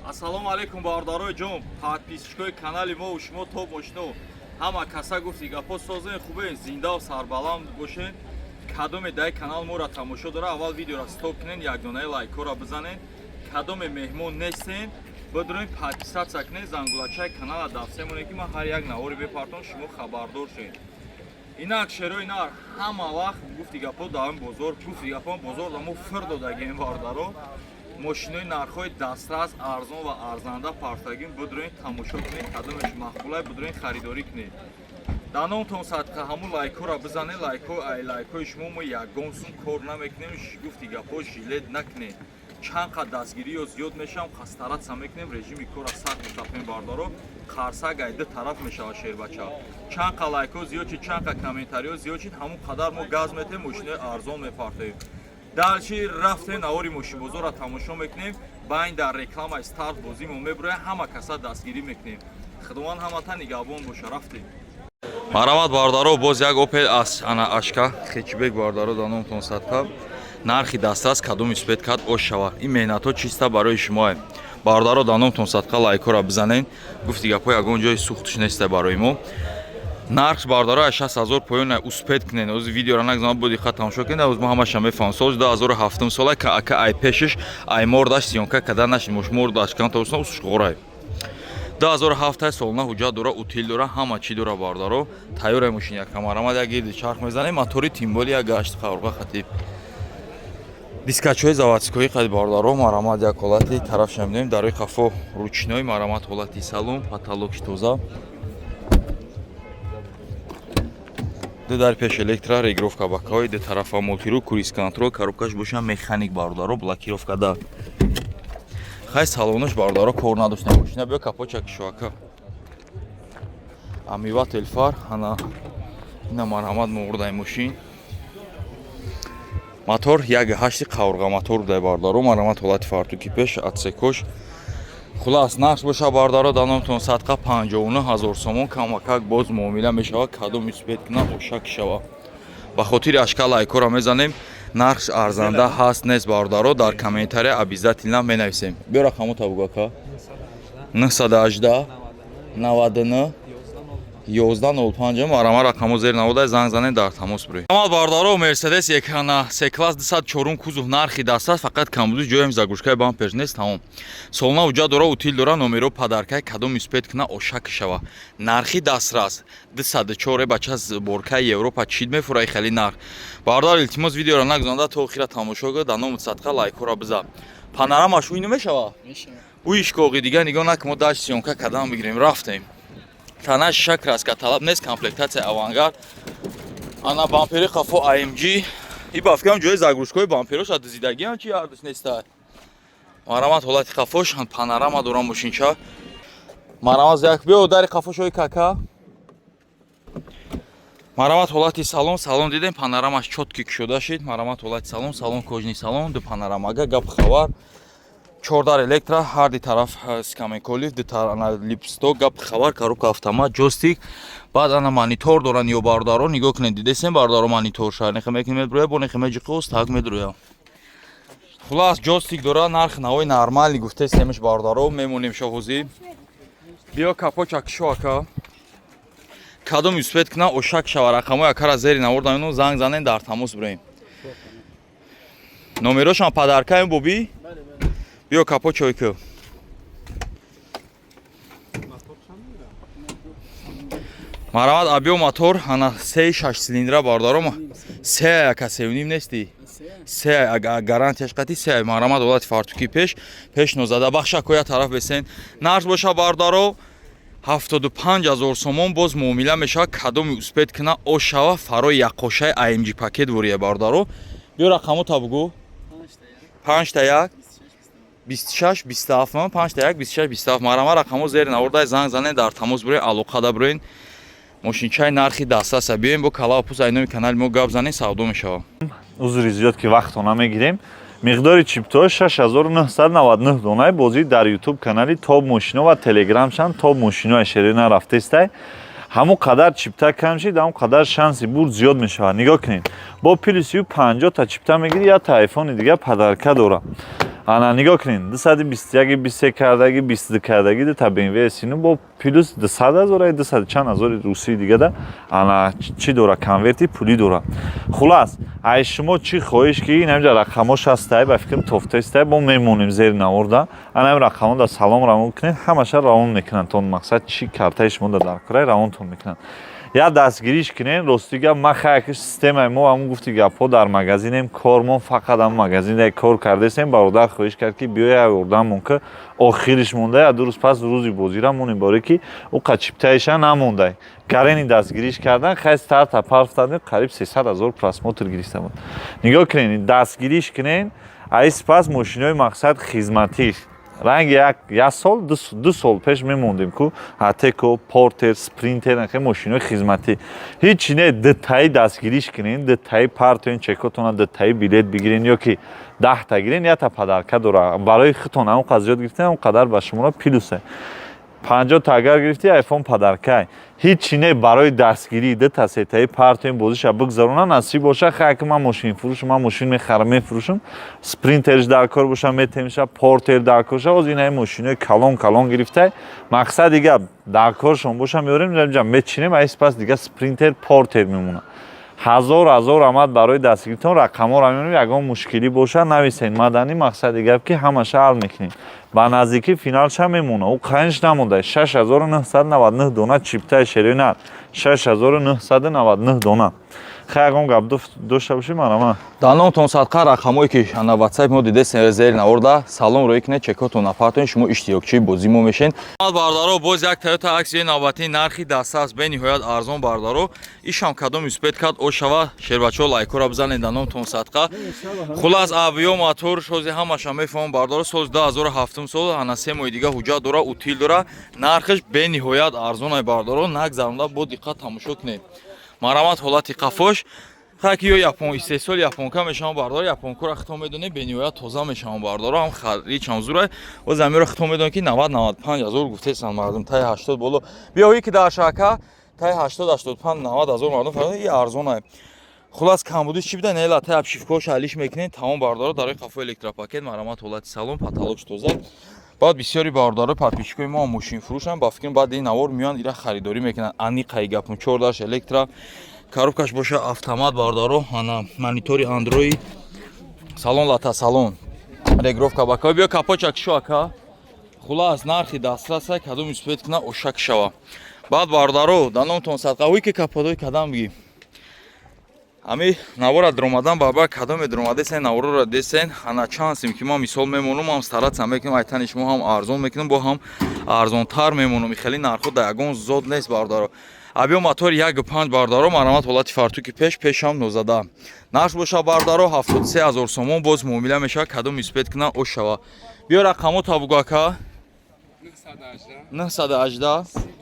Ассалому алейкум бардорои ҷон, подписчикои канали мо ва шумо тоб ошно. Ҳама каса гуфти гапо созен, хубе зиндаву сарбаланд бошен. Кадоме дай канал моро тамошо дора, аввал видеоро стоп кунен, якдонаи лайкҳоро бизанен. Кадоме меҳмон нестен, бидурен подписатсия кунен, зангулачаи канала дафтсе монед ки ман ҳар як навори бепартон, шумо хабардор шед. Инак шерои нар ҳама вақт гуфти гапо даҳам бозор, гуфти гапо бозор дамо фир додагем бардаро. Мошинои нархҳои дастрас, арзон ва арзанда партагим, бидурен тамошо кунед, кадомеш мақбулай, бидурен харидорӣ кунед. Дар номтон садқа ҳамун лайкҳоро бизанед, лайкҳои шумо мо ягон сум кор намекунем, гуфти гапо жилет накунед. Чанд қад дастгирӣ ё зиёд мешавам, хастаратса мекунем, режими кора сахт мешавем бардаро, қарсак айда тараф мешава шербача. Чанд қа лайкҳо зиёд шид, чанд қа комментариҳо зиёд шид, ҳамун қадар мо газ метем, мошинои арзон мепартем. Далчи рафтем навори мошинбозорро тамошо мекунем, байн дар рекламаи старт бозимон мебурояд, ҳама каса дастгирӣ мекунем. Худованд ҳамата нигоҳбон боша, рафтем. Марамат бардаро боз як Opel Ashka хечбек бардаро дар номтон садқа. Нархи дастрас кадом спед кад ош шава. Ин меҳнатҳо чиста барои шумо. Бардаро дар номтон садқа лайкҳоро бизанен. Гуфти гапо ягон ҷои сухтш неста барои мо. Нарх бардаро 60,000 поёна успед кунен. Оз видеоро нагзам буди хат тамошо кунед. Оз мо ҳамаша мефаҳмем. Соли 2007 сола ка ака ай пешиш ай мордаш сиёнка када наши мошмор даш кан тавсна усш ғорай. 2007 солна ҳуҷҷат дора, утил дора, ҳама чӣ дора бардаро. Тайёра мошин як камарамад як гирди чарх мезанем, мотори тимболи як гашт қаврға хатиб. Дискачҳои заводскои қад бардаро, марамад як ҳолати тараф шамдем, дарои қафо ручной, марамад ҳолати салон, потолокш тоза. Ду дар пеш электро, регировка бакаҳои, ду тарафа мултиру, круиз контрол, коробкаш боша механик бардаро, блокировка да. Хай салонош бардаро кор надошта мошина, бё капоча кишвака. Амиватель фар, ана ина марамад муордай мошин. Мотор 1.8 қаврға мотор дай бардаро, марамад ҳолати фартуки пеш, атсекош. Хулас нарх боша бардаро дар номтон садқа 59,000 сомон, камакак боз муомила мешава, кадом успед куна ошак шава. Ба хотири Ashka лайкҳоро мезанем, нарх арзанда ҳаст нест бардаро, дар комментария обязательно менависем. Бё рақаму табугака 918 99 1105 марама рақаму зер навода занг занед дар тамос буред. Амал бардаро Mercedes екана C-класс 204 кузов нархи дастас, фақат камбуду ҷоям заглушкаи бампер нест тамом. Солна ҳуҷҷат дора, утил дора, номеро падаркай кадом успед куна ошак шава. Нархи дастрас 204 бача сборкаи Европа чид мефурай хели нарх. Бардар илтимос видеоро нагзонда то охира тамошо кунед, дар номи садқа лайкҳоро биза. Панорамаш уйну мешава? Мешава. Уи ишқоқи дига нигоҳ накун, мо даш сиёнка кадам бигирем, рафтем. Тана шиша краска талаб нест, комплектация авангард. Ана бампери қафо AMG. И ба фикрам ҷои заглушкои бамперош дизидаги ҳам чи ардиш неста. Марамат ҳолати қафош, панорама дора мошинча. Марамат як бё дари қафошои кака. Марамат ҳолати салон, салон дидем, панорамаш чотки кушода шид. Марамат ҳолати салон, салон кожни салон, ду панорамага гап хабар. 14 электро, ҳарди тараф скаменколиф, ана липсток, гап хабар, коробка автомат, ҷостик. Баъд ана монитор доран ё бардаро, нигоҳ кунед, дидесем бардаро монитор шар нехе мекунед броя, бо нехе меҷиқос так медроя. Хулас ҷостик дора, нарх навои нормали гуфте семш бардаро, мемонем шоҳузи. Биё капоча кишвака. Кадом успед куна ошак шава, рақамои акара зери навордам, ину занг занен дар тамос бурем. Номерошам падаркаем боби? Биё капочой ку. Марамад абиё мотор, ана 3.6 цилиндра бардарома. 3.7 нести. 3 гарантияш қати 3. Марамад ҳолати фартуки пеш, пеш нозада бахша коя тараф бесен. Нарх боша бардаро 75,000 сомон, боз муомила мешава, кадоми успед куна ош шава, фарои яқошаи AMG пакет вория бардаро. Биё рақаму табугу 5 26 27 ман 5 1 26 27 марама рақамо зери наворда занг занен дар тамос бурен, алоқада бурен. Мошинчаи нархи дастаса биёем бо калапус айноми канали мо гап занен, савдо мешава. Узри зиёд ки вақтро намегирем. Миқдори чиптҳо 6999 донае бозӣ дар YouTube канали Топ Мошино ва Телеграмшан Топ Мошинои шерина рафтестай. ҳамон қадар чипта кам шид, ҳамон қадар шанси бурд зиёд мешавад. Нигоҳ кунед. бо плюс 50 та чипта мегири, я телефони дига падарка дора. Ана нигоҳ кунед 221 кардаги 22 кардаги та BMW S9 бо плюс 200,000 200 чанд ҳазори русии дига да ана чӣ дора конверти пулӣ дора. Хулас ай шумо чӣ хоҳиш ки намҷа рақамош ҳастай ба фикрам тофтастай бо мемонем зери наворда ана рақамон да салом равон кунед ҳамаша равон мекунанд тон мақсад чӣ картаи шумо да дар край равонтон мекунанд. Я дастгириш кунед ростига ма хаякиш системаи мо ҳамун гуфти гапҳо дар магазинем кормон фақат ҳамун магазине кор кардесем бародар хоҳиш кард ки биёя ёрдамон ки охириш монда я ду рӯз пас рӯзи бозира монем боре ки у қачиптаиша намондай гарени дастгириш кардан хай старта парфтади қариб 300,000 просмотр гирифта буд. Нигоҳ кунед дастгириш кунед ай сипас мошинои мақсад хизматӣ ранги як сол ду сол пеш мемондем ку Атеко, Портер, Спринтер нахе мошинои хизматӣ ҳеҷ не дтаи дастгириш кунед дтаи партоен чекотона дтаи билет бигирен ё ки 10 та гирен я та падарка дора барои хитон ҳамон қадр зиёд гирифтен ҳамон қадар ба шуморо плюсе 50 та агар гирифти айфон падаркай ҳеҷ не барои дастгирии дта сетаи партоен бозиша бигзарона насиб боша хай ки ман мошин фурӯшам ман мошин мехарам мефурӯшам спринтерш дар кор боша метемиша портер дар кор боша оз инаи мошинои калон гирифтай мақсад дига дар коршон боша меорем ҷа мечинем ай сипас дига спринтер портер мемона ҳазор омад барои дастгиритон рақамҳоро меонем ягон мушкилӣ боша нависен маданӣ мақсади гап ки ҳамаша ҳал мекунем ба наздикӣ финалша мемона у қанч намонда 6999 дона чиптаи шерёнат 6999 дона хай ягон гап дошта бошем арама дар номтон садқа рақамое ки ана ватсап мо дидем зери наворда салом роӣ кунед чекотон апартон шумо иштирокчии бозӣ мо мешен бардаро боз як Toyota Axia навбатии нархи дастаст бениҳоят арзон бардаро ишам кадом успед кард ошава шербачо лайкора бизанед дар номтон садқа хулас авиё мотор шози ҳамаша мефаҳмам бардаро соли 2007 сол ана 3 моҳи дига ҳуҷҷат дора утил дора нархиш бениҳоят арзон ай бардаро нагзаронда бо диққат тамошо кунед марамат ҳолати қафош хаки ё япон истеҳсол японка мешавам бардоро японкура хито медонем бениҳоят тоза мешавам бардоро ҳам харичам зурай боз амиро хито медонем ки 90-95,000 гуфтесанд мардум тай 80 боло биёҳӣ ки дар шака тай 80-85-90,000 мардум фаҳмед и арзонай хулас камбудиш чӣ бида нела тай абшифкош алиш мекунед тамом бардоро дарои қафо электропакет марамат ҳолати салон паталокш тоза баъд бисёри бардаро подписчикои мо мошин фурӯшанд ба фикрам баъд ин навор меоянд ира харидорӣ мекунанд аниқаи гапм 4 электро коробкаш боша автомат бардаро ана монитори андроид салон лата салон регировка бака биё капочак шоака хулас нархи дастраса кадом успед куна ошак шава баъд бардаро дар номтон садқавӣ ки каподои кадам бигӣ ами навора дромадан баба кадоме дромадесен наворора десен ана чансим ки ма мисол мемонам ам старатсам мекунам айтани шумо ҳам арзон мекунам бо ҳам арзонтар мемонам хеле нархо да ягон зод нест бардаро абиё мотори 1.5 бардаро марамат ҳолати фартуки пешам нозада нарх боша бардаро 73000 сомон боз муомила мешава кадом успед куна ошава биё рақамо табугака 918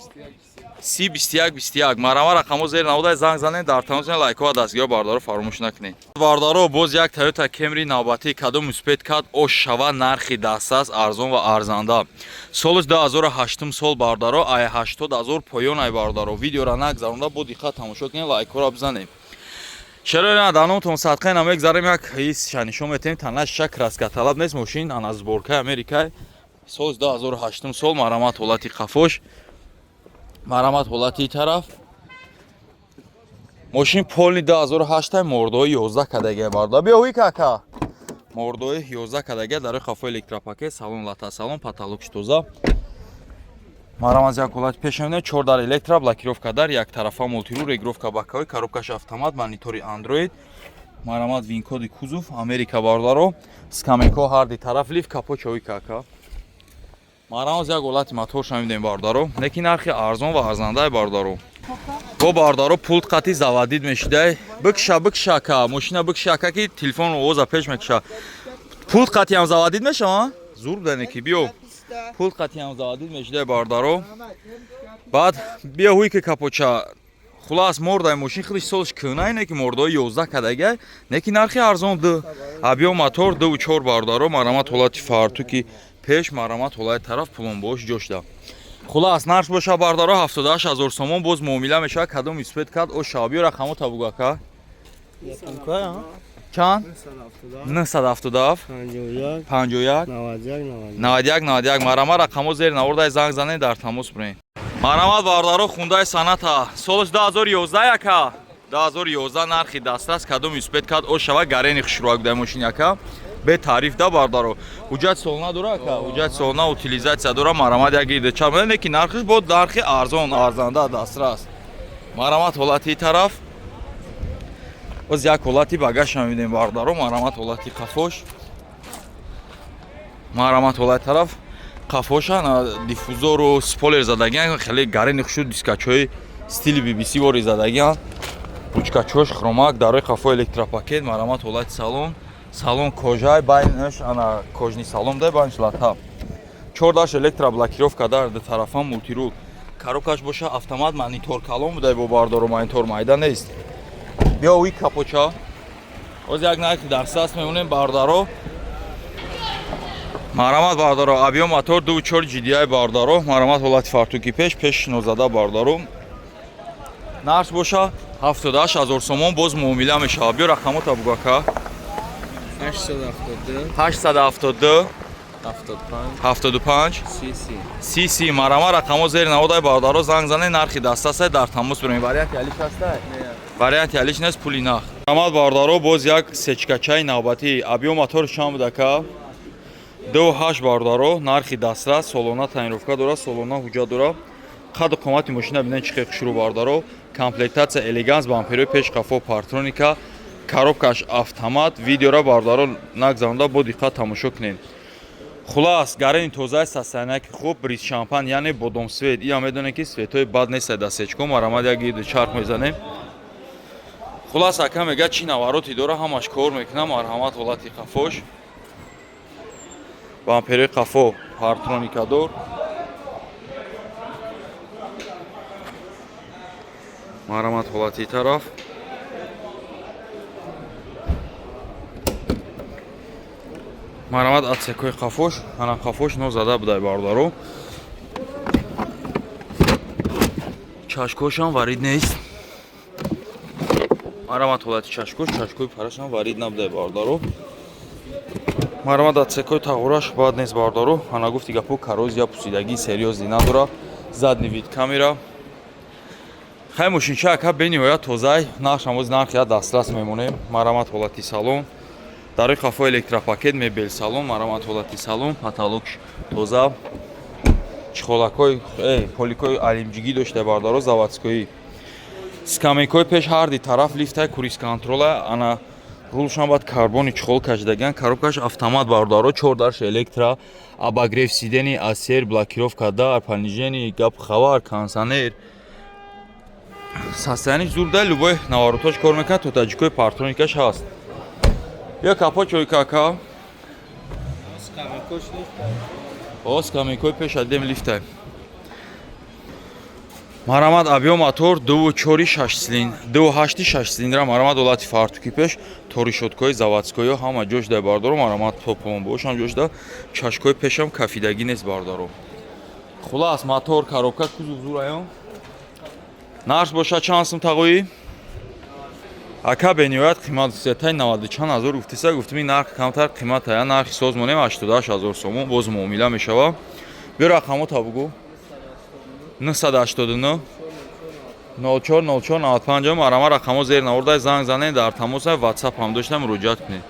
3021 марама рақамо зер навода занг занед дар телефон лайкова дастгиро бардаро фаромӯш накунед бардаро боз як Toyota Camry навбатӣ кадом успед кард ошава нархи дастаст арзон ва арзанда соли 2008 сол бардаро ай 80000 поён ай бардаро видеора нагзаронда бо диққат тамошо кунед лайкора бизанед чаро на дар номтон садқа намегзарем як ҳис шанишон метем танаш шак краска талаб нест мошин ана сборкаи Америкаи соли 2008 сол марамат ҳолати қафош марамат ҳолати тараф мошин полни 2008 мордои 11 кадаги барда биёҳӣ кака мордои 11 кадаги дарои қафо электропакет салон лата салон паталокш тоза марамат як ҳолати пешамида 4 дар электро блокировка дар як тарафа мултиру регировка бакаи коробкаш автомат монитори андроид марамат винкоди кузов Америка бардаро скамейко ҳарди тараф лифт капочои кака марамат як ҳолати мотор шамидем бардаро неки нархи арзон ва арзандаи бардаро бо бардаро пулт қати завадид мешидай бикша ка мошина бикша ка ки телефон овоза пеш мекиша пулт қати ҳам завадид мешава зур бидане ки биё пулт қати ҳам завадид мешидай бардаро баъд биё ҳуи ки капоча хулас мордаи мошин хелиш солиш кӯнай не ки мордои 11 кадагай неки нархи арзон ду абиё мотор 2.4 бардаро марамат ҳолати фартуки пеш марамат ҳолати тараф пломбош ҷошда хулас нарх боша бардаро 78000 сомон боз муомила мешава кадом успед кард ошава биё рақамо табугака چند 970 51 91 مرامه رقمو زیر نورده زنگ زنه در تماس برین. مرامت باردارو خونده سنتا سالش 2011 яка 2011 нархи дастрас кадом юспет кад о шава гарени хушруак да мошин яка бе тариф да бардаро уҷат солна дора ка уҷат солна утилизатсия дора марамат як иде чам не ки нархиш бо нархи арзон арзанда дастрас марамат ҳолати тараф оз як ҳолати багаш мебинем бардаро марамат ҳолати қафош марамат ҳолати тараф қафоша на диффузору спойлер задагиан хеле гарени хушу дискачои стили BBC вори задагиан ручкачош хромак дарои қафо электропакет марамат ҳолати салон салон кожай байнаш ана кожни салон дай байнаш лата 4 электроблокировка дар ду тарафа мултирул коробкаш боша автомат монитор калон будай бо бардору монитор майда нест бё уи капоча оз як нархи дастас мемонем бардаро марамат бардаро объем мотор 2.4 GDI бардаро марамат ҳолати фартуки пеш нозада бардаро нарх боша 78000 сомон боз муомила мешавад бё рақамота бугака 872 75 cc марама рақамо зери наводай бардаро занг зане нархи дастасай дар тамос бурем варианти алиш ҳастай варианти алиш нест пули нах марамат бардаро боз як сечкачаи навбатӣ объем мотор чанд будака 2.8 бардаро нархи дастрас солона таъинировка дора солона ҳуҷҷат дора қаду қомати мошина бинен чӣ қеқ шурӯъ бардаро комплектатсия элеганс бамперои пеш қафо партроника коробкаш автомат видеора бардаро нагзаронда бо диққат тамошо кунед хулас гарени тозаи сасанаки хуб бриз шампан яъне бодом свет ия медонед ки светои бад нестай да сечко марамад як иду чарх мезанем хулас ака мега чӣ навароти дора ҳамаш кор мекунам марҳамат ҳолати қафош бамперои қафо партроникадор марамат ҳолати тараф марамат атсекои қафош ана қафош но зада будай бардаро чашкошам варид нест марамат ҳолати чашкои парашам варид набудай бардаро марамат атсекои тағураш бад нест бардаро ана гуфти гапо коррозия пусидагии серьёзи надора задни вид камера хай мошинча ака бениҳоят тозай нақшамоз нархи я дастрас мемонем марамат ҳолати салон дарои қафо электропакет мебел салон марамат ҳолати салон потолок тоза чихолакои поликои алимҷигӣ дошта бардаро заводскои скамейкои пеш ҳарди тараф лифтай круиз контрола ана рулшан бад карбони чихол кашидагиан коробкаш автомат бардаро 4 электро обогрев сидени асер блокировка дар понижени гап хабар кондиционер состояние зурда любой навороточ кор мекунад тотаҷикои партроникаш ҳаст я капочои кака скамейкои пеш адем лифтай марамат объем мотор 2.8 6 цилиндра марамат ҳолати фартуки пеш торишоткои заводскоиё ҳама ҷош дай бардаро марамат топон бошам ҷошда чашкои пешам кафидагӣ нест бардаро хулас мотор коробка кузов зураён нарх боша чанд сум тағоӣ ака бениҳоят қимат сетай 94000 гуфтиса гуфтими нарх камтар қимат ая нархи соз монем 88000 сомон боз муомила мешава бё рақамота бугӯ 989 04 04 95 марама рақамо зер навурдай занг занед дар тамоса ватсап ҳам доштам муроҷиат кунед